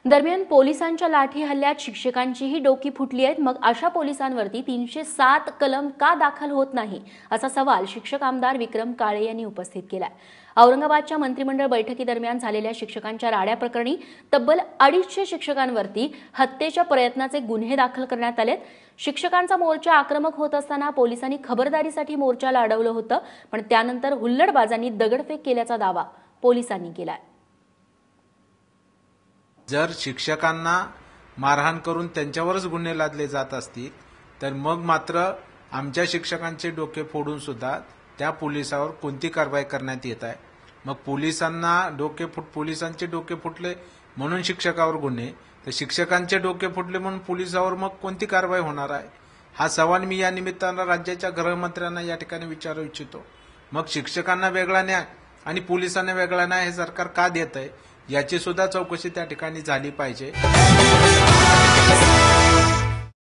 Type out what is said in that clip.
दरम्यान पोलिसांच्या लाठी हल्ल्यात शिक्षकांचीही डोकी फुटली आहेत। मग अशा पोलिसांवरती 307 कलम का दाखल होत नाही असा सवाल शिक्षक आमदार विक्रम काळे यांनी उपस्थित केलाय। औरंगाबादच्या मंत्रिमंडळ बैठकीदरम्यान झालेल्या शिक्षकांच्या राड्या प्रकरणी तब्बल 250 शिक्षकांवरती हत्येच्या प्रयत्नाचे गुन्हे दाखल करण्यात आलेत। शिक्षकांचा मोर्चा आक्रमक होत असताना पोलिसांनी खबरदारीसाठी मोर्चाला अडवलं होतं, पण त्यानंतर हुल्लडबाजांनी दगडफेक केल्याचा दावा पोलिसांनी केलाय। जर शिक्षकांना मारहाण करून त्यांच्यावरच गुन्हे लादले जात असतील तर मग मात्र आमच्या शिक्षकांचे डोके फोडून सुद्धा त्या पोलिसावर कोणती कारवाई करण्यात येत आहे। मग पोलिसांचे डोके फुटले म्हणून शिक्षकावर गुन्हे, तर शिक्षकांचे डोके फुटले म्हणून पोलिसावर मग कोणती कारवाई होणार आहे, हा सवाल मी या निमित्तानं राज्याच्या गृहमंत्र्यांना या ठिकाणी विचारू इच्छितो। मग शिक्षकांना वेगळा न्याय आणि पोलिसांना वेगळा न्याय हे सरकार का देत आहे याची सुद्धा चौकशी त्या ठिकाणी झाली पाहिजे।